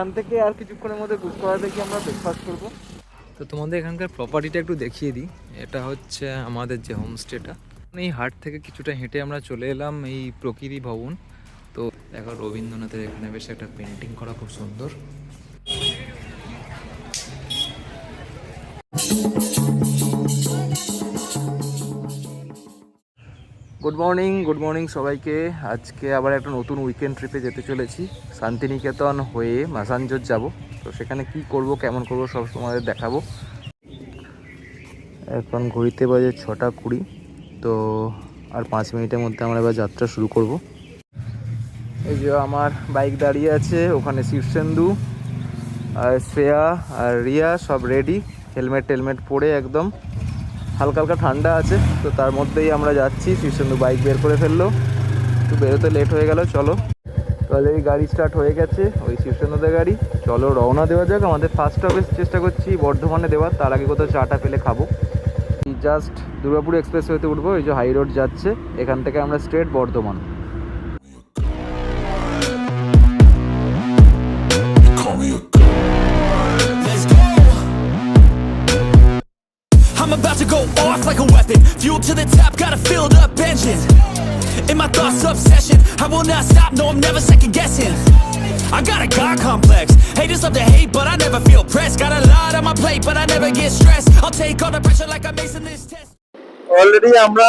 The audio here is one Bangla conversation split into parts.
এখান থেকে আর কিছুক্ষণের মধ্যে গুসকরাতে গিয়ে আমরা ব্রেকফাস্ট করবো। তো তোমাদের এখানকার প্রপার্টিটা একটু দেখিয়ে দিই। এটা হচ্ছে আমাদের যে হোমস্টেটা। এই হাট থেকে কিছুটা হেঁটে আমরা চলে এলাম এই প্রকৃতি ভবন। তো দেখো রবীন্দ্রনাথের এখানে বেশ একটা পেন্টিং করা, খুব সুন্দর। গুড মর্নিং সবাইকে। আজকে আবার একটা নতুন উইকেন্ড ট্রিপে যেতে চলেছি। শান্তিনিকেতন হয়ে মাসাঞ্জোর যাব। তো সেখানে কি করব, কেমন করব, সব তোমাদের দেখাবো। এখন ঘড়িতে বাজে 6:20। তো আর 5 মিনিটের মধ্যে আমরা এবার যাত্রা শুরু করব। এই যে আমার বাইক দাঁড়িয়ে আছে, ওখানে শীর্ষেন্দু আর শ্রেয়া আর রিয়া সব রেডি, হেলমেট টেলমেট পরে একদম। হালকা হালকা ঠান্ডা আছে, তো তার মধ্যেই আমরা যাচ্ছি। শীর্ষেন্দু বাইক বের করে ফেললো, একটু বেরোতে লেট হয়ে গেল। চলো, অলরেডি গাড়ি স্টার্ট হয়ে গেছে, ওই শীর্ষেন্দুদের গাড়ি। চলো রওনা দেওয়া যাক। আমাদের ফার্স্ট স্টপেজ চেষ্টা করছি বর্ধমানে দেওয়ার, তার আগে কোথাও চাটা পেলে খাবো। জাস্ট দুর্গাপুর এক্সপ্রেস ওয়েতে উঠবো, এই যে হাই রোড যাচ্ছে, এখান থেকে আমরা straight Bardhaman. I'm about to go off like a weapon. Fuel to the top, got a filled up engine. In my thoughts, obsession. I will not stop, no, I'm never second guessing. I got a God complex. Haters love to hate, but I never feel pressed. Got a lot on my plate, but I never get stressed. I'll take all the pressure like I'm acing this test. Already আমরা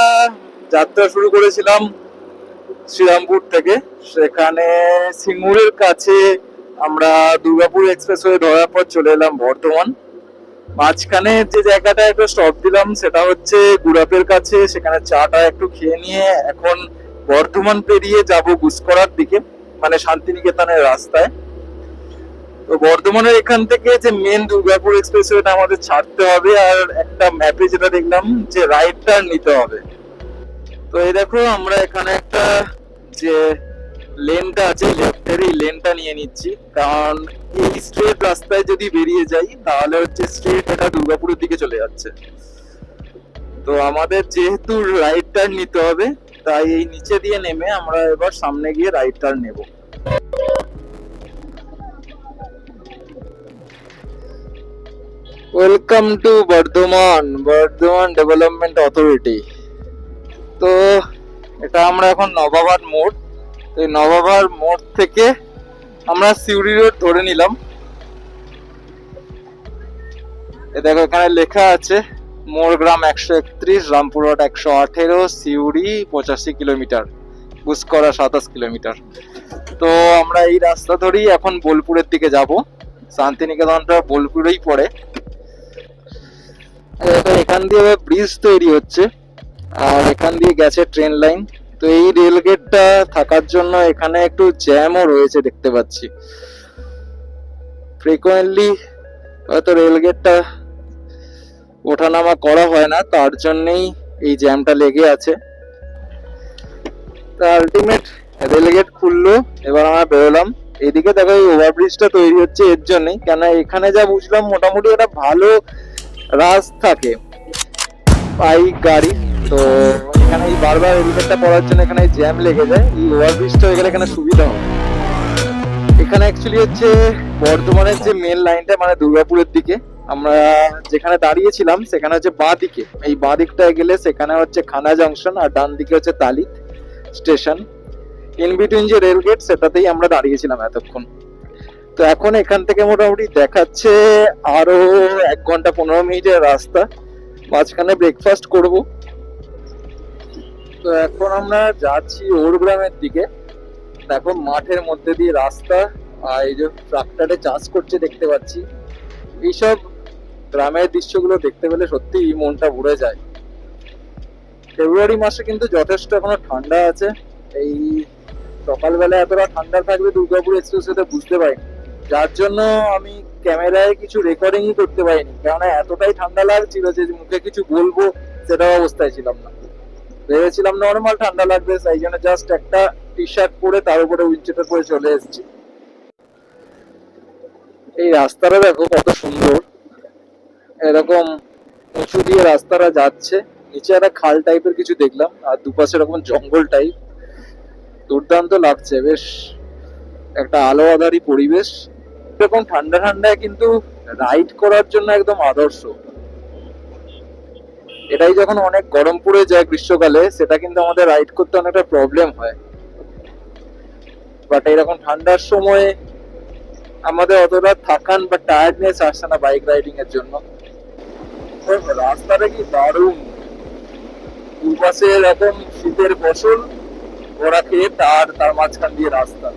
যাত্রা শুরু করেছিলাম শ্রীরামপুর থেকে। সেখানে সিঙ্গুরের কাছে আমরা দুর্গাপুর এক্সপ্রেসওয়ে ধরার পর চলে এলাম বর্ধমান। মাঝখানে যে জায়গাটা একটু স্টপ দিলাম সেটা হচ্ছে গুড়াপের কাছে, সেখানে চাটা একটু খেয়ে নিয়ে এখন বর্ধমান পেরিয়ে যাব গুসকরার দিকে, মানে শান্তিনিকেতনের রাস্তায়। তো বর্ধমানের এখান থেকে যে মেন দুর্গাপুর এক্সপ্রেসওয়েটা আমাদের ছাড়তে হবে, আর একটা ম্যাপে যেটা দেখলাম যে রাইট টার্ন নিতে হবে। তো এই দেখো আমরা এখানে একটা যে লেনটা আছে লেফটের, এই লেনটা নিয়ে নিচ্ছি, কারণ এই স্ট্রেট রাস্তায় যদি বেরিয়ে যাই তাহলে হচ্ছে স্ট্রেট এটা দুর্গাপুরের দিকে চলে যাচ্ছে। তো আমাদের যেহেতু রাইট টার্ন নিতে হবে, তাই এই নিচে দিয়ে নেমে আমরা এবার সামনে গিয়ে রাইট টার্ন নেব। Welcome to Bardhaman development authority. তো এটা আমরা এখন নবাবহাট মোড়। এই নবাবহাট মোড় থেকে আমরা সিউড়ি রোড ধরে নিলাম। এ দেখো এখানে লেখা আছে মোড়গ্রাম 131, রামপুরহাট 118, সিউড়ি 85 কিলোমিটার, গুসকরা 27 কিলোমিটার। তো আমরা এই রাস্তা ধরেই এখন বোলপুরের দিকে যাব। শান্তিনিকেতনটা বোলপুরেই পড়ে। এখান দিয়ে ব্রিজ তৈরি হচ্ছে, আর এখান দিয়ে গেছে ট্রেন লাইন। তো এই রেল গেটটা থাকার জন্য এখানে একটু জ্যামও রয়েছে দেখতে পাচ্ছি। ফ্রিকোয়েন্টলি হয়তো রেল গেটটা ওঠানামা করা হয় না, তার জন্যই এই জ্যামটা লেগে আছে। তা আলটিমেট রেল গেট খুললো, এবার আমরা বেরোলাম। এইদিকে দেখো এই ওভারব্রিজটা তৈরি হচ্ছে এর জন্যই, কেন এখানে যা বুঝলাম মোটামুটি একটা ভালো রাস থাকে বাইক গাড়ি। তো এখানে এই বারবার হেলমেটটা পরার জন্য এখানে জ্যাম লেগে যায়। এই ওভারব্রিজটা হয়ে গেলে এখানে সুবিধা হবে। এখানে অ্যাকচুয়ালি হচ্ছে বর্ধমানের যে মেন লাইনটা, মানে দুর্গাপুরের দিকে আমরা যেখানে দাঁড়িয়েছিলাম সেখানে হচ্ছে বাঁ দিকে, এই বাঁ দিকটায় গেলে সেখানে হচ্ছে খানা জংশন, আর ডান দিকে হচ্ছে তালিত স্টেশন। ইন বিটুইন যে রেল গেট সেটাতেই আমরা দাঁড়িয়েছিলাম এতক্ষণ। তো এখন এখান থেকে মোটামুটি দেখাচ্ছে আরো 1 ঘন্টা 15 মিনিটের রাস্তা। মাঝখানে ব্রেকফাস্ট করব। তো এখন আমরা যাচ্ছি ওরগ্রামের দিকে। দেখো মাঠের মধ্যে দিয়ে রাস্তা, আর এই যে ট্রাক্টরে চাষ করছে দেখতে পাচ্ছি। এইসব গ্রামের দৃশ্যগুলো দেখতে পেলে সত্যি মনটা ভরে যায়। ফেব্রুয়ারি মাসে কিন্তু যথেষ্ট এখনো ঠান্ডা আছে। এই সকালবেলা এতটা ঠান্ডা থাকবে দুর্গাপুর এক্সপ্রেসওয়েতে বুঝতে পারিনি, যার জন্য আমি ক্যামেরায় কিছু রেকর্ডিংই করতে পারিনি, কেননা এতটাই ঠান্ডা লাগছিল যে মুখে কিছু বলবো সেটা অবস্থায় ছিলাম না। ভেবেছিলাম নর্মাল ঠান্ডা লাগবে, তাই জন্য জাস্ট একটা টি শার্ট পরে তার উপরে উইন্টার পরে চলে এসেছি। এই রাস্তাটা দেখো কত সুন্দর, এরকম উঁচু দিয়ে রাস্তাটা যাচ্ছে। নিচে একটা খাল টাইপের কিছু দেখলাম, আর দুপাশে এরকম জঙ্গল টাইপ। দুর্দান্ত লাগছে, বেশ একটা আলো আধারি পরিবেশ। এরকম ঠান্ডা ঠান্ডায় কিন্তু রাইড করার জন্য একদম আদর্শ। এটাই যখন অনেক গরম পড়ে যায় গ্রীষ্মকালে, সেটা কিন্তু আমাদের রাইড করতে অনেকটা প্রবলেম হয়। বাট এরকম ঠান্ডার সময় আমাদের অতটা থাকান বা টায়ার্ডনেস আসছে না বাইক রাইডিং এর জন্য। রাস্তাটা কি দারুণ, দুপাশে এরকম শীতের ফসল, ওরা খেয়ে তার মাঝখান দিয়ে রাস্তা।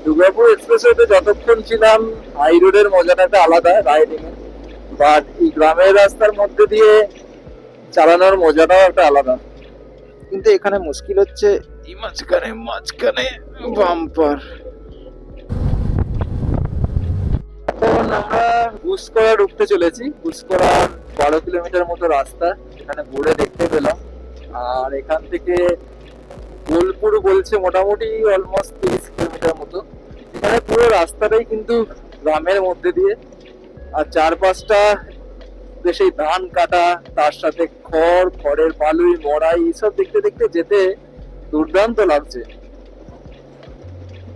দুর্গাপুর এক্সপ্রেসওয়েতে যতক্ষণ ছিলাম হাই রোডের মজাটা একটা আলাদা রাইডিং এ, বাট এই গ্রামের রাস্তার মধ্যে দিয়ে চালানোর মজাটাও একটা আলাদা। কিন্তু এখানে মুশকিল হচ্ছে এই মাঝখানে বাম্পার। এখন আমরা গুসকরা ঢুকতে চলেছি। গুসকরা 12 কিলোমিটার মতো রাস্তা, এখানে ঘুরে দেখতে পেলাম। আর এখান থেকে বোলপুর বলছে মোটামুটি অলমোস্ট 30 কিলোমিটার মতো। এখানে পুরো রাস্তাটাই কিন্তু গ্রামের মধ্যে দিয়ে, আর চারপাশটা সেই ধান কাটা, তার সাথে খড়ের বালুই মড়াই, এইসব দেখতে দেখতে যেতে দুর্দান্ত লাগছে।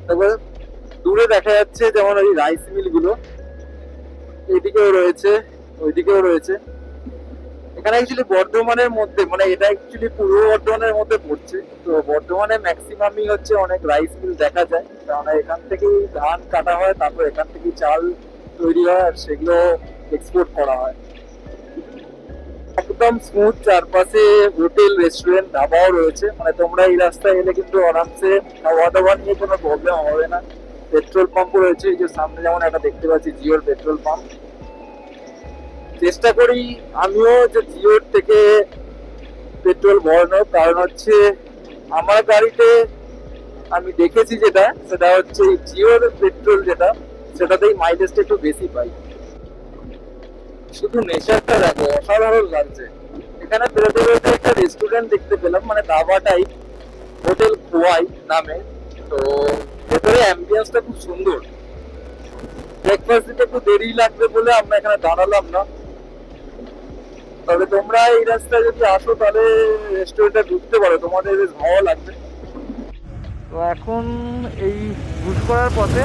তারপর দূরে দেখা যাচ্ছে যেমন ওই রাইস মিল গুলো, এদিকেও রয়েছে ওইদিকেও রয়েছে। এখানে অ্যাকচুয়ালি বর্ধমানের মধ্যে, মানে এটা অ্যাকচুয়ালি পূর্ব বর্ধমানের মধ্যে পড়ছে। তো বর্ধমানে ম্যাক্সিমামই হচ্ছে অনেক রাইস মিল দেখা যায়, কারণ এখান থেকেই ধান কাটা হয়, তারপর এখান থেকেই চাল তৈরি হয়, আর সেগুলো এক্সপোর্ট করা হয়। একদম স্মুথ, চারপাশে হোটেল, রেস্টুরেন্ট, ধাবাও রয়েছে। মানে তোমরা এই রাস্তায় এলে কিন্তু আরামসে খাওয়া দাওয়া নিয়ে কোনো প্রবলেম হবে না। পেট্রোল পাম্পও রয়েছে, এই যে সামনে যেমন একটা দেখতে পাচ্ছি জিওর পেট্রোল পাম্প। চেষ্টা করি আমিও যে জিওর থেকে পেট্রোল ভরানোর, কারণ হচ্ছে আমার গাড়িতে আমি দেখেছি যেটা, সেটা হচ্ছে জিওর পেট্রোল যেটা, সেটাতেই মাইলেজটা একটু বেশি পাই। শুধু নেচারটা দেখো, অসাধারণ লাগছে। এখানে বেরোতে বেরোতে একটা রেস্টুরেন্ট দেখতে পেলাম, মানে ধাবা টাইপ, হোটেল খোয়াই নামে। তো ভেতরে অ্যাম্বিয়েন্সটা খুব সুন্দর। ব্রেকফাস্ট দিতে একটু দেরি লাগবে বলে আমরা এখানে দাঁড়ালাম না। তবে তোমরা এই রাস্তায় যদি আসো তাহলে রেস্টুরেন্টে ঢুকতে পারো, তোমাদের বেশ ভালো লাগবে। তো এখন এই গুসকরার পথে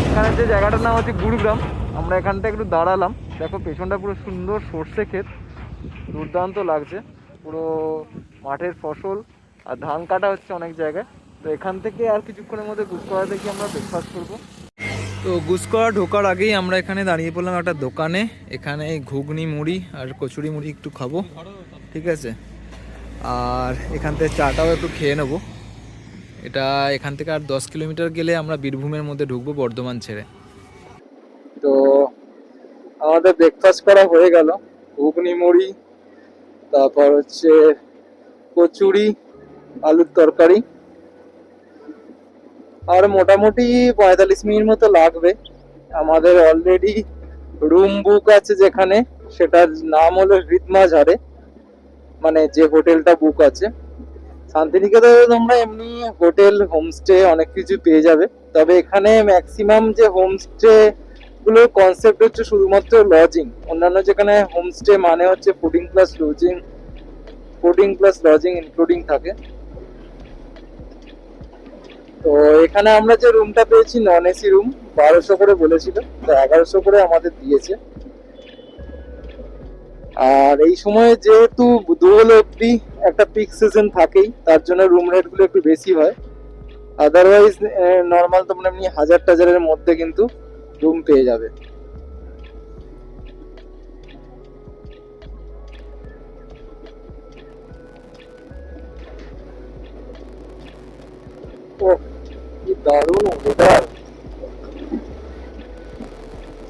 এখানে যে জায়গাটার নাম হচ্ছে গুরুগ্রাম, আমরা এখানটা একটু দাঁড়ালাম। দেখো পেছনটা পুরো সুন্দর সর্ষে ক্ষেত, দুর্দান্ত লাগছে। পুরো মাঠের ফসল, আর ধান কাটা হচ্ছে অনেক জায়গায়। তো এখান থেকে আর কিছুক্ষণের মধ্যে গুসকরা থেকে আমরা ব্রেকফাস্ট করবো। তো গুসকরা ঢোকার আগেই আমরা এখানে দাঁড়িয়ে পড়লাম একটা দোকানে। এখানে ঘুগনি মুড়ি আর কচুরি মুড়ি একটু খাবো, ঠিক আছে। আর এখান থেকে চাটাও একটু খেয়ে নেবো। এটা এখান থেকে আর 10 কিলোমিটার গেলে আমরা বীরভূমের মধ্যে ঢুকবো, বর্ধমান ছেড়ে। তো আমাদের ব্রেকফাস্ট করা হয়ে গেল, ঘুগনি মুড়ি, তারপর হচ্ছে কচুরি, আলুর তরকারি। আর মোটামুটি 45 মিনিট মতো লাগবে। আমাদের অলরেডি রুম বুক আছে যেখানে, সেটার নাম হলো হৃদমাঝারে, মানে যে হোটেলটা বুক আছে। শান্তিনিকেতনে তোমরা এমনি হোটেল, হোমস্টে অনেক কিছু পেয়ে যাবে, তবে এখানে ম্যাক্সিমাম যে হোমস্টে গুলোর কনসেপ্ট হচ্ছে শুধুমাত্র লজিং। অন্যান্য যেখানে হোমস্টে মানে হচ্ছে ফুডিং প্লাস লজিং ইনক্লুডিং থাকে। তো এখানে আমরা যে রুমটা পেয়েছি নন এসি রুম, 1200 করে বলেছিল, তো 1100 করে আমাদের দিয়েছে। আর এই সময় যেহেতু দোল অব্দি একটা পিক সিজন থাকেই, তার জন্য রুম রেট গুলো একটু বেশি হয়। আদারওয়াইজ নর্মাল তোমরা এমনি 1000-1000-এর মধ্যে কিন্তু রুম পেয়ে যাবে। ও কি দারুণ ওয়েদার,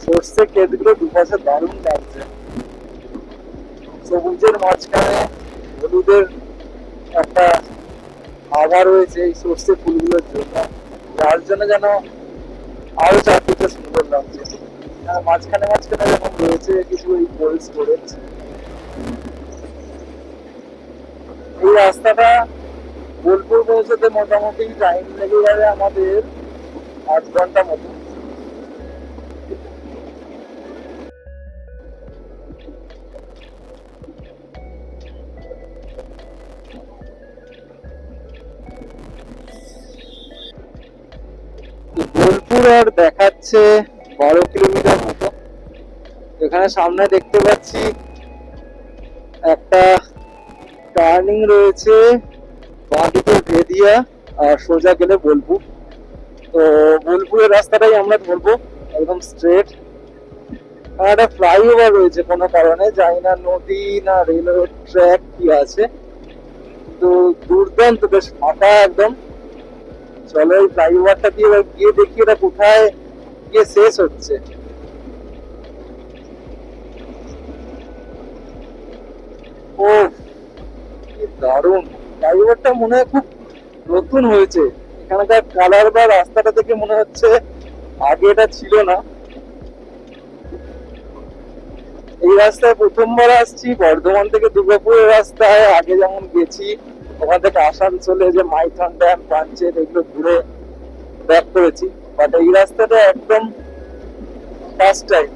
সর্ষে ক্ষেতগুলো দুপাশে দারুণ লাগছে। সবুজের মাঝখানে হলুদের একটা হাওয়া রয়েছে এই সর্ষে ফুলগুলোর জন্য, যার জন্য যেন আরো চারদিকটা সুন্দর লাগছে। আর মাঝখানে মাঝখানে যেমন রয়েছে কিছু এই কোল্ড স্টোরেজ। এই রাস্তাটা বোলপুর পৌঁছতে মোটামুটি টাইম লেগে যাবে আমাদের 8 ঘন্টা মতো। বোলপুর আর দেখাচ্ছে 12 কিলোমিটার মতো। এখানে সামনে দেখতে পাচ্ছি একটা টার্নিং রয়েছে, বাঁদিকে ভেদিয়া আর সোজা গেলে বোলপুর। তো বোলপুরের রাস্তাটাই আমরা ধরবো একদম স্ট্রেট। আর একটা ফ্লাইওভার রয়েছে কোনো কারণে, জানি না নদী না রেলওয়ে ট্র্যাক কি আছে, তো দুর্দান্ত, বেশ ফাঁকা একদম। চলো এই ফ্লাইওভারটা দিয়ে এবার গিয়ে দেখি এটা কোথায় গিয়ে শেষ হচ্ছে। ও কি দারুণ! ফ্লাইওভারটা মনে হয় খুব নতুন হয়েছে। এখানকার কালার বা রাস্তাটা দেখে মনে হচ্ছে আগে এটা ছিল না। এই রাস্তায় প্রথমবার আসছি, বর্ধমান থেকে দুর্গাপুরের রাস্তায় আগে যেমন গেছি, ওখান থেকে আসানসোলে যে মাইথন ড্যাম, পাঞ্চেত, এগুলো ঘুরে ব্যাক করেছি, বাট এই রাস্তাটা একদম ফার্স্ট টাইম।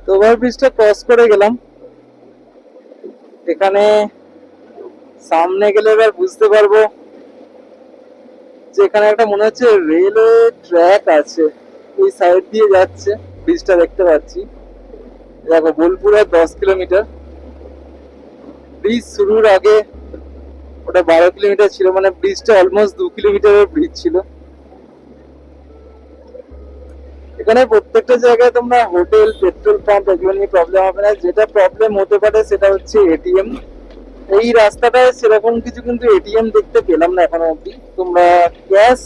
তো ওভার ব্রিজটা ক্রস করে গেলাম। এখানে সামনে গেলে এবার বুঝতে পারবো যে এখানে একটা মনে হচ্ছে রেলওয়ে ট্র্যাক আছে, ওই সাইড দিয়ে যাচ্ছে। ব্রিজটা দেখতে পাচ্ছি, দেখো বোলপুরের 10 কিলোমিটার। ব্রিজ শুরুর আগে ওটা 12 কিলোমিটার ছিল, মানে ব্রিজটা অলমোস্ট 2 কিলোমিটারের ব্রিজ ছিল। এখানে প্রত্যেকটা জায়গায় তোমরা হোটেল, পেট্রোল পাম্প এগুলো নিয়ে প্রবলেম হবে না। যেটা প্রবলেম হতে পারে সেটা হচ্ছে এটিএম। এই রাস্তাটায় সেরকম কিছু কিন্তু এটিএম দেখতে পেলাম না এখনো অব্দি। তোমরা ক্যাশ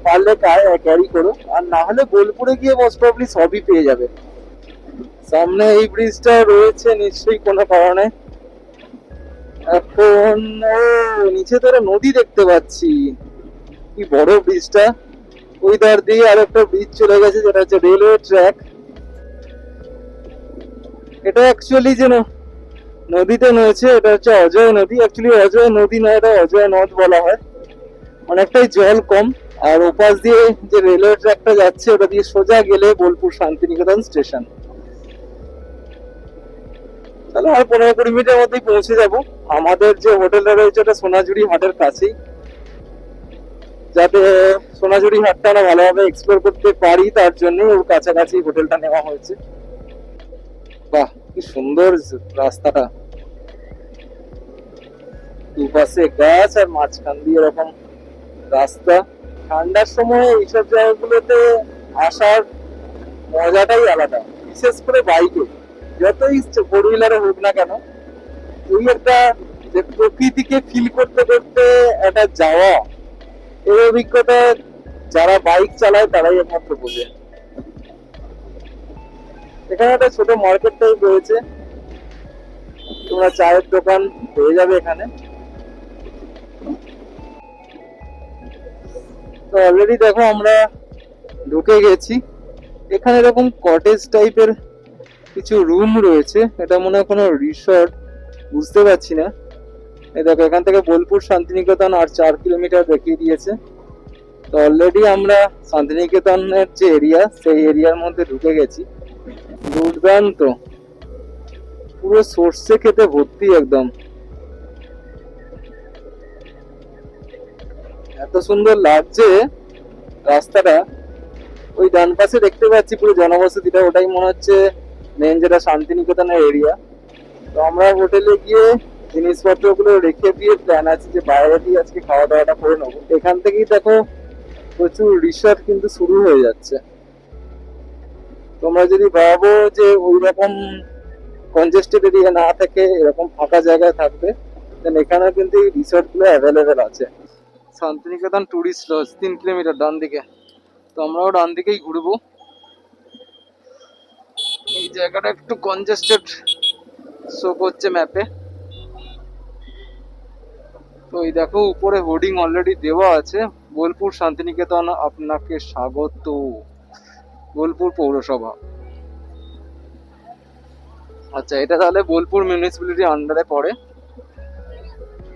পারলে ক্যারি করো, আর না হলে বোলপুরে গিয়ে মোস্ট প্রবলি সবই পেয়ে যাবে। সামনে এই ব্রিজটা রয়েছে নিশ্চয়ই কোনো কারণে। এখন নিচে তো একটা নদী দেখতে পাচ্ছি, কি বড় ব্রিজটা। ওই ধার দিয়ে আর একটা ব্রিজ চলে গেছে, যেটা হচ্ছে রেলওয়ে ট্র্যাক। এটা অ্যাকচুয়ালি যেন নদীতে নয়েছে, এটা হচ্ছে অজয় নদী। অ্যাকচুয়ালি অজয় নদী নয়, এটা অজয় নদ বলা হয়। অনেকটাই জল কম। আর ওপাশ দিয়ে যে রেলওয়ে ট্র্যাকটা যাচ্ছে, ওটা দিয়ে সোজা গেলে বোলপুর শান্তিনিকেতন স্টেশন। তাহলে আর 15-20 মিনিটের মধ্যেই পৌঁছে যাব। আমাদের যে হোটেলটা রয়েছে ওটা সোনাঝুরি হাটের কাছেই, যাতে সোনাঝুরি হাটটা আমরা ভালোভাবে এক্সপ্লোর করতে পারি তার জন্য ওর কাছাকাছি হোটেলটা নেওয়া হয়েছে। বাহ, কি সুন্দর রাস্তাটা, দুপাশে গাছ আর মাঝখান দিয়ে এরকম রাস্তা। ঠান্ডার সময় এইসব জায়গাগুলোতে আসার মজাটাই আলাদা, বিশেষ করে বাইকে। যতই ফোর হুইলারে হোক না কেন, ওই একটা যে প্রকৃতিকে ফিল করতে করতে একটা যাওয়া, এই অভিজ্ঞতা যারা বাইক চালায় তারাই একমাত্র বোঝে। এখানে একটা ছোট মার্কেট টাইপ রয়েছে, তোমরা চায়ের দোকান পেয়ে যাবে এখানে। তো অলরেডি দেখো আমরা ঢুকে গেছি। এখানে এরকম কটেজ টাইপের কিছু রুম রয়েছে, এটা মনে হয় কোনো রিসর্ট, বুঝতে পারছি না। এই দেখো এখান থেকে বোলপুর শান্তিনিকেতন আর 4 কিলোমিটার দেখিয়ে দিয়েছে। তো অলরেডি আমরা শান্তিনিকেতনের যে এরিয়া, সেই এরিয়ার মধ্যে ঢুকে গেছি। দুর্দান্ত, পুরো সর্ষে খেতে ভর্তি একদম। এত সুন্দর লাগছে রাস্তাটা। ওই ডান পাশে দেখতে পাচ্ছি পুরো জনবসতিটা, ওটাই মনে হচ্ছে মেন যেটা শান্তিনিকেতনের এরিয়া। তো আমরা হোটেলে গিয়ে জিনিসপত্র গুলো রেখে দিয়ে প্ল্যান আছে যে বাইরে দিয়ে আজকে খাওয়া দাওয়াটা করে নেবো। এখান থেকেই দেখো প্রচুর রিসর্ট কিন্তু শুরু হয়ে যাচ্ছে। তোমরা যদি ভাবো যে ওই রকম কনজেস্টেড এরিয়া না থেকে এরকম ফাঁকা জায়গায় থাকবে, দেন এখানে কিন্তু এই রিসর্ট গুলো অ্যাভেলেবেল আছে। শান্তিনিকেতন টুরিস্ট লজ 3 কিলোমিটার ডান দিকে। তো আমরাও ডান দিকেই ঘুরবো। এই জায়গাটা একটু কনজেস্টেড শো করছে ম্যাপে। তো এই দেখো উপরে হোর্ডিং অলরেডি দেওয়া আছে, বোলপুর শান্তিনিকেতন আপনাকে স্বাগত, বোলপুর পৌরসভা। আচ্ছা, এটা তাহলে বোলপুর মিউনিসিপ্যালিটির আন্ডারে পড়ে।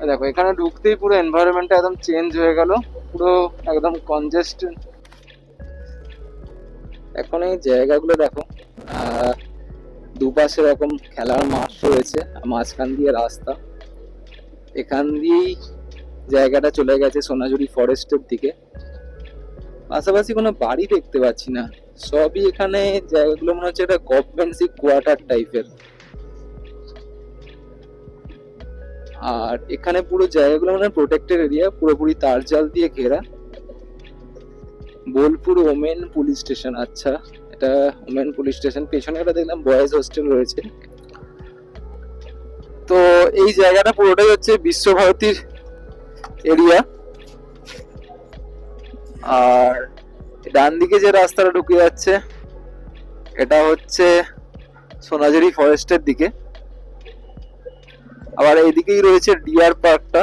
দেখো এখানে ঢুকতেই পুরো এনভায়রনমেন্টটা একদম চেঞ্জ হয়ে গেল, পুরো একদম কনজেস্টেড। এখন এই জায়গাগুলো দেখো, দুপাশে এরকম খেলার মাঠ রয়েছে, মাঝখান দিয়ে রাস্তা। এখান দিয়েই জায়গাটা চলে গেছে সোনাঝুরি ফরেস্টের দিকে। পাশাপাশি কোনো বাড়ি দেখতে পাচ্ছি না, সবই এখানে জায়গাগুলো মনে হচ্ছে একটা গভর্নমেন্ট কোয়ার্টার টাইপের। আর এখানে পুরো জায়গাগুলো মানে প্রোটেক্টেড এরিয়া, পুরোপুরি তার জাল দিয়ে ঘেরা। বোলপুর ওমেন পুলিশ স্টেশন, আচ্ছা এটা ওমেন পুলিশ স্টেশন। পেছনে একটা দেখলাম বয়েজ হোস্টেল রয়েছে। তো এই জায়গাটা পুরোটাই হচ্ছে বিশ্বভারতীর এরিয়া। আর ডান দিকে যে রাস্তাটা ঢুকে যাচ্ছে এটা হচ্ছে সোনাঝুরি ফরেস্টের দিকে। আবার এইদিকেই রয়েছে ডিয়ার পার্কটা।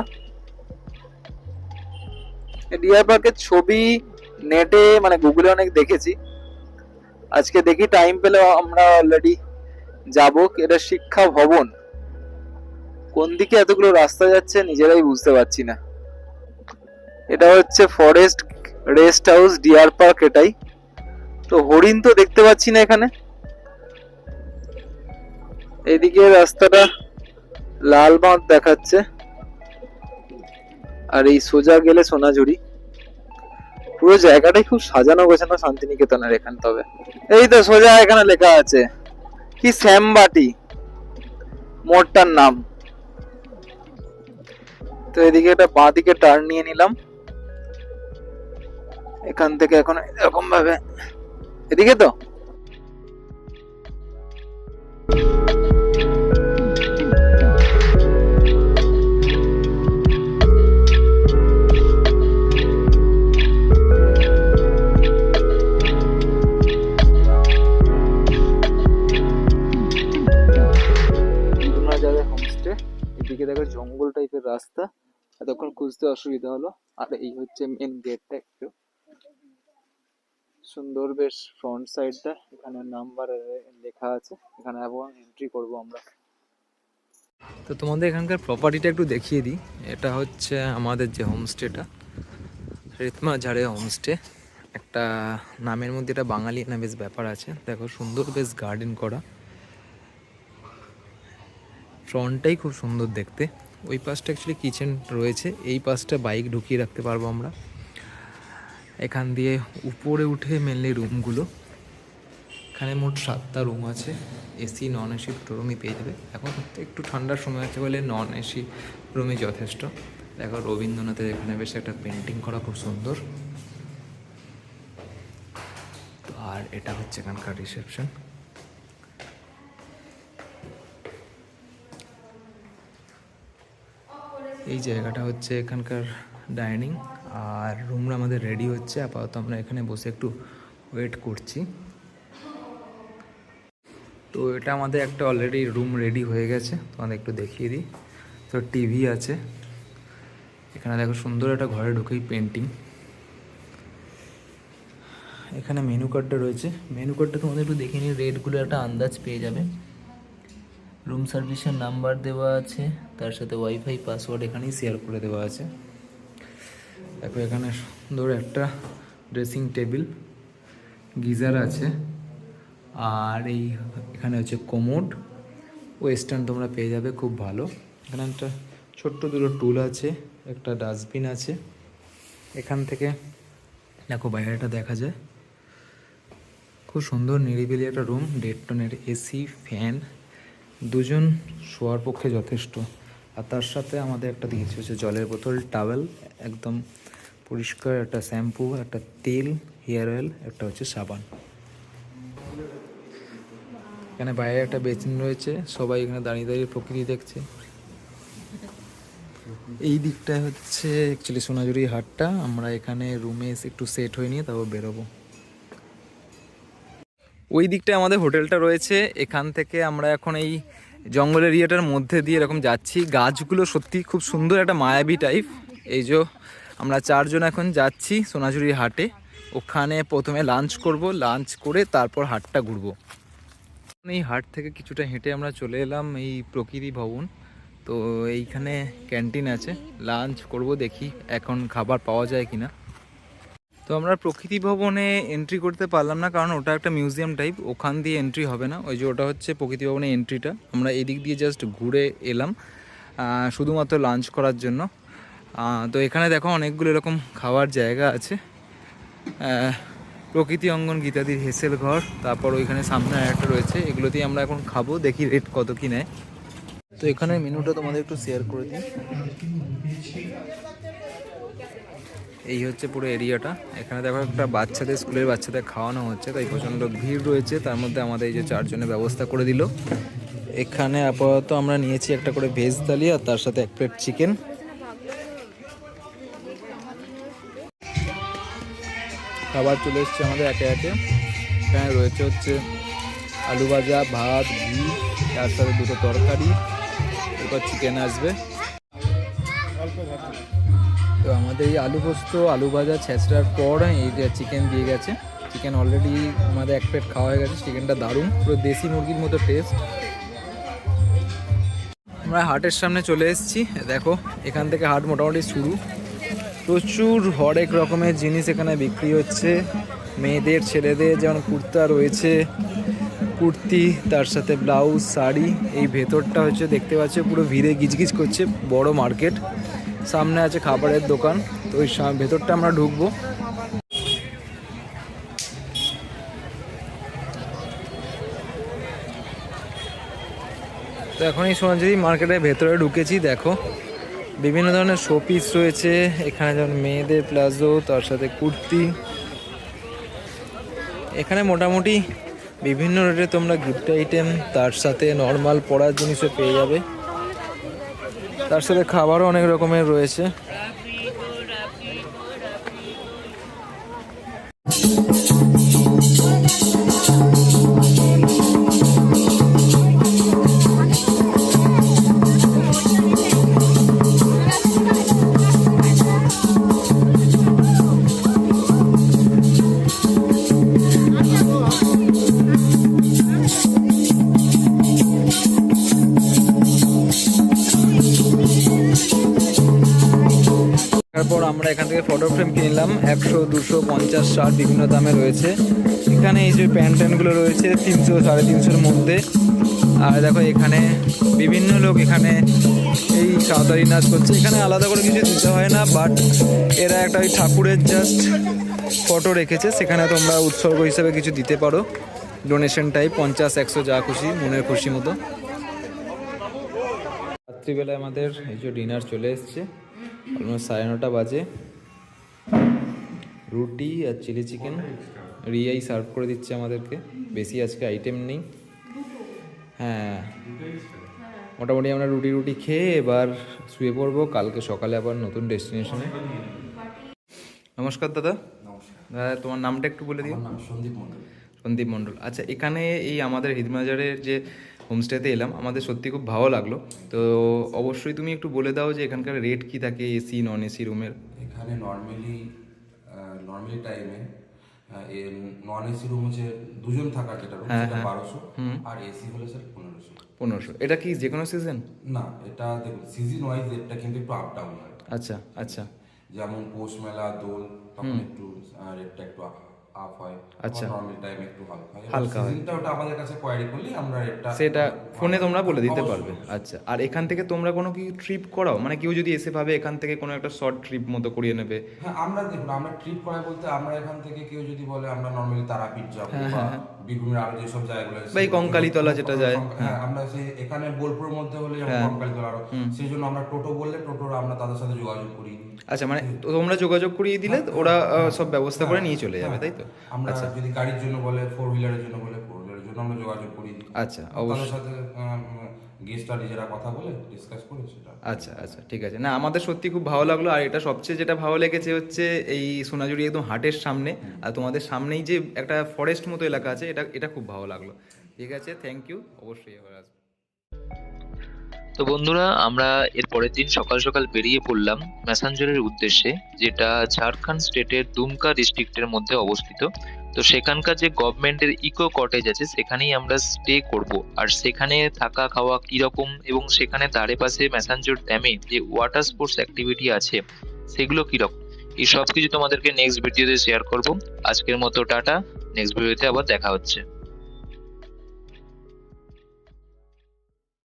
ডিয়ার পার্কের ছবি নেটে মানে গুগলে অনেক দেখেছি, আজকে দেখি টাইম পেলে আমরা অলরেডি যাব। এটা শিক্ষা ভবন, কোন দিকে এতগুলো রাস্তা যাচ্ছে নিজেরাই বুঝতে পারছি না। এটা হচ্ছে forest rest house deer park, এটাই তো। হরিণ তো দেখতে পাচ্ছি না এখানে। এদিকে রাস্তাটা লাল বাঁধ দেখাচ্ছে, আর এই সোজা গেলে সোনাঝুরি। পুরো জায়গাটাই খুব সাজানো গোছানো শান্তিনিকেতনের এখানে। তবে এই তো সোজা এখানে লেখা আছে কি শ্যামবাটি মোড়টার নাম। তো এদিকে একটা বাঁ দিকে টার্ন নিয়ে নিলাম, এখান থেকে এখন এরকম ভাবে এদিকে। তো হোমস্টে, এদিকে দেখো জঙ্গল টাইপের রাস্তা, এতক্ষণ খুঁজতে অসুবিধা হলো। আর এই হচ্ছে মেন গেটটা, একটু সুন্দর বেশ ফ্রন্ট সাইডটা। এখানে নাম্বার লেখা আছে, এখানে এখন এন্ট্রি করব আমরা। তো তোমাদের এখানকার প্রপার্টিটা একটু দেখিয়ে দিই। এটা হচ্ছে আমাদের যে হোমস্টেটা, রেতমা ঝাড়ে হোমস্টে। একটা নামের মধ্যে এটা বাঙালি না বেশ ব্যাপার আছে। দেখো সুন্দর বেশ গার্ডেন করা, ফ্রন্টটাই খুব সুন্দর দেখতে। ওই পাশটা অ্যাকচুয়ালি কিচেন রয়েছে, এই পাশটা বাইক ঢুকিয়ে রাখতে পারবো আমরা। এখান দিয়ে উপরে উঠে মেনলি রুমগুলো, এখানে মোট 7টা রুম আছে। এসি নন এসি দুটো রুমই পেয়ে যাবে। এখন একটু ঠান্ডার সময় আছে বলে নন এসি রুমই যথেষ্ট। দেখো রবীন্দ্রনাথের এখানে বেশ একটা পেন্টিং করা, খুব সুন্দর। তো আর এটা হচ্ছে এখানকার রিসেপশন। এই জায়গাটা হচ্ছে এখানকার ডাইনিং। আর রুমটা আমাদের রেডি হচ্ছে, আপাতত আমরা এখানে বসে একটু ওয়েট করছি। তো এটা আমাদের একটা অলরেডি রুম রেডি হয়ে গেছে, তোমাদের একটু দেখিয়ে দিই। তো টিভি আছে এখানে, দেখো সুন্দর একটা ঘরে ঢুকেই পেন্টিং। এখানে মেনু কার্ডটা রয়েছে, মেনু কার্ডটা তোমাদের একটু দেখে নিই, রেটগুলো একটা আন্দাজ পেয়ে যাবে। রুম সার্ভিসের নাম্বার দেওয়া আছে, তার সাথে ওয়াইফাই পাসওয়ার্ড এখানেই শেয়ার করে দেওয়া আছে। দেখো এখানে সুন্দর একটা ড্রেসিং টেবিল, গিজার আছে। আর এই এখানে হচ্ছে কোমোড, ওয়েস্টার্ন তোমরা পেয়ে যাবে, খুব ভালো। এখানে একটা ছোট্ট দুটো টুল আছে, একটা ডাস্টবিন আছে। এখান থেকে দেখো বাইরেটা দেখা যায়, খুব সুন্দর নিরিবিলি একটা রুম। 1.5 টনের এসি, ফ্যান, দুজন শোয়ার পক্ষে যথেষ্ট। আর তার সাথে আমাদের একটা দিয়েছে হচ্ছে জলের বোতল, টাওয়েল একদম পরিষ্কার, একটা শ্যাম্পু, একটা তেল, হেয়ার অয়েল, একটা হচ্ছে সাবান। এখানে বাইরে একটা বেসিন রয়েছে, সবাই এখানে দাঁড়িয়ে দাঁড়িয়ে প্রকৃতি দেখছে। এই দিকটায় হচ্ছে অ্যাকচুয়ালি সোনাঝুরি হাটটা। আমরা এখানে রুমে এসে একটু সেট হয়ে নিয়ে তারপর বেরোবো। ওই দিকটায় আমাদের হোটেলটা রয়েছে। এখান থেকে আমরা এখন এই জঙ্গল এরিয়াটার মধ্যে দিয়ে এরকম যাচ্ছি। গাছগুলো সত্যি খুব সুন্দর, একটা মায়াবী টাইপ। এই যে আমরা 4 জন এখন যাচ্ছি সোনাঝুরি হাটে। ওখানে প্রথমে লাঞ্চ করব, লাঞ্চ করে তারপর হাটটা ঘুরবো। এই হাট থেকে কিছুটা হেঁটে আমরা চলে এলাম এই প্রকৃতি ভবন। তো এইখানে ক্যান্টিন আছে, লাঞ্চ করব, দেখি এখন খাবার পাওয়া যায় কিনা। তো আমরা প্রকৃতি ভবনে এন্ট্রি করতে পারলাম না, কারণ ওটা একটা মিউজিয়াম টাইপ, ওখান দিয়ে এন্ট্রি হবে না। ওই যে ওটা হচ্ছে প্রকৃতি ভবনের এন্ট্রিটা। আমরা এদিক দিয়ে জাস্ট ঘুরে এলাম শুধুমাত্র লাঞ্চ করার জন্য। তো এখানে দেখো অনেকগুলো এরকম খাওয়ার জায়গা আছে। প্রকৃতি অঙ্গন গীতাদির হেসেল ঘর, তারপর ওইখানে সামনে একটা রয়েছে, এগুলোতেই আমরা এখন খাবো, দেখি রেট কত কি নেয়। তো এখানে মেনুটা তোমাদের একটু শেয়ার করে দিই। এই হচ্ছে পুরো এরিয়াটা। এখানে দেখো একটা বাচ্চাদের, স্কুলের বাচ্চাদের খাওয়ানো হচ্ছে, তাই প্রচণ্ড ভিড় রয়েছে। তার মধ্যে আমাদের এই যে 4 জনের ব্যবস্থা করে দিল। এখানে আপাতত আমরা নিয়েছি একটা করে ভেজ থালি আর তার সাথে 1 প্লেট চিকেন। খাবার চলে এসছে আমাদের একে একে। এখানে রয়েছে হচ্ছে আলু ভাজা, ভাত, ঘি, তার সাথে 2টো তরকারি, এরপর চিকেন আসবে। তো আমাদের এই আলু পোস্ত, আলু ভাজা, ছেঁচড়ার পর এই যে চিকেন দিয়ে গেছে। চিকেন অলরেডি আমাদের 1 প্লেট খাওয়া হয়ে গেছে। চিকেনটা দারুণ, পুরো দেশি মুরগির মতো টেস্ট। আমরা হাটের সামনে চলে এসেছি। দেখো এখান থেকে হাট মোটামুটি শুরু। প্রচুর হরেক রকমের জিনিস এখানে বিক্রি হচ্ছে। মেয়েদের, ছেলেদের যেমন কুর্তা রয়েছে, কুর্তি, তার সাথে ব্লাউজ, শাড়ি। এই ভেতরটা হচ্ছে দেখতে পাচ্ছ পুরো ভিড়ে গিজগিজ করছে, বড় মার্কেট। সামনে আছে খাবারের দোকান। তো ওই ভেতরটা আমরা ঢুকবো। তো এখন এই সোনাঝুরি মার্কেটের ভেতরে ঢুকেছি। দেখো বিভিন্ন ধরনের শোপিস রয়েছে এখানে, যেমন মেয়েদের প্লাজো, তার সাথে কুর্তি। এখানে মোটামুটি বিভিন্ন রেটে তোমরা গিফট আইটেম, তার সাথে নর্মাল পরার জিনিসও পেয়ে যাবে। তার সাথে খাবারও অনেক রকমের রয়েছে। তারপর আমরা এখান থেকে ফটো ফ্রেম কিনলাম। 100, 200, 50, 60 বিভিন্ন দামে রয়েছে। এখানে এই যে প্যান্টগুলো রয়েছে 300, 350-এর মধ্যে। আর দেখো এখানে বিভিন্ন লোক এখানে এই সাঁওতালি নাচ করছে। এখানে আলাদা করে কিছু দিতে হয় না, বাট এরা একটা ওই ঠাকুরের জাস্ট ফটো রেখেছে, সেখানে তোমরা উৎসর্গ হিসেবে কিছু দিতে পারো, ডোনেশন টাইপ, 50, 100 যা খুশি, মনের খুশি মতো। রাত্রিবেলায় আমাদের এই যে ডিনার চলে এসছে, অলমোস্ট 9:30 বাজে। রুটি আর চিলি চিকেন রিয়াই সার্ভ করে দিচ্ছে আমাদেরকে, বেশি আজকে আইটেম নেই। হ্যাঁ, মোটামুটি আমরা রুটি খেয়ে এবার শুয়ে পড়বো, কালকে সকালে আবার নতুন ডেস্টিনেশনে। নমস্কার দাদা। দাদা তোমার নামটা একটু বলে দিও। সন্দীপ মণ্ডল। আচ্ছা, এখানে এই আমাদের হিদমাজারের যে হোমস্টেতে এলাম, আমাদের সত্যি খুব ভালো লাগলো। তো অবশ্যই তুমি একটু বলে দাও যে এখানকার রেট কি থাকে, এসি নন এসি রুমের। এখানে নর্মালি টাইমে নন এসি রুম হচ্ছে 2 জন থাকার যেটা রুম, সেটা 1200, আর এসি হলে স্যার 1500। এটা কি যে কোনো সিজন? না, এটা দেখুন সিজন ওয়াইজ রেটটা কিন্তু একটু আপ ডাউন হয়। আচ্ছা আচ্ছা। যেমন পৌষ মেলা, দোল, তখন একটু রেটটা একটু আপ হয়। আচ্ছা, নরমাল টাইম একটু হালকা হয়। হালকা হয়। সিজনটা ওটা আমাদের কাছে কোয়ারি করলে আমরা রেটটা সেটা ফোনে তোমরা বলে দিতে পারবে। আচ্ছা, আর এখান থেকে তোমরা কোনো কি ট্রিপ করাও, মানে কেউ যদি এসে ভাবে এখান থেকে কোনো একটা শর্ট ট্রিপ মতো করিয়ে নেবে? হ্যাঁ, আমরা দেখুন আমরা ট্রিপ করাই বলতে আমরা এখান থেকে কেউ যদি বলে আমরা নরমালি তারাপীঠ যাবো বা বীরভূমের আরো যেসব জায়গাগুলো আছে, বা এই কঙ্কালীতলা যেটা যায়, হ্যাঁ আমরা সেই এখানে বোলপুরের মধ্যে হলে যেমন কঙ্কালীতলা, আরো সেই জন্য আমরা টোটো বললে টোটোর আমরা তাদের সাথে যোগাযোগ করি। আচ্ছা, মানে তোমরা যোগাযোগ করিয়ে দিলে ওরা সব ব্যবস্থা করে নিয়ে চলে যাবে, তাই তো? আমরা যদি গাড়ির জন্য বলে, 4 হুইলারের জন্য বলে 4 হুইলারের জন্য আমরা যোগাযোগ করি। আচ্ছা, অবশ্যই। তাদের সাথে গেস্টরা নিজেরা কথা বলে ডিসকাস করে সেটা। আচ্ছা আচ্ছা, ঠিক আছে। না, আমাদের সত্যি খুব ভালো লাগলো। আর এটা সবচেয়ে যেটা ভালো লেগেছে হচ্ছে এই সোনাঝুরি একদম হাটের সামনে, আর তোমাদের সামনেই যে একটা ফরেস্ট মতো এলাকা আছে, এটা খুব ভালো লাগলো। ঠিক আছে, থ্যাংক ইউ। অবশ্যই এবার আসবো। তো বন্ধুরা, আমরা এর পরের দিন সকাল সকাল বেরিয়ে পড়লাম ম্যাসাঞ্জরের উদ্দেশ্যে, যেটা ঝাড়খণ্ড স্টেটের দুমকা ডিস্ট্রিক্টের মধ্যে অবস্থিত। তো সেখানকার যে গভর্নমেন্টের ইকো কটেজ আছে, সেখানেই আমরা স্টে করব। আর সেখানে থাকা খাওয়া কিরকম, এবং সেখানে তারে পাশে ম্যাসাঞ্জর ড্যামে যে ওয়াটার স্পোর্টস অ্যাক্টিভিটি আছে সেগুলো কিরকম, এই সব কিছু তোমাদেরকে নেক্সট ভিডিওতে শেয়ার করব। আজকের মতো টাটা, নেক্সট ভিডিওতে আবার দেখা হচ্ছে।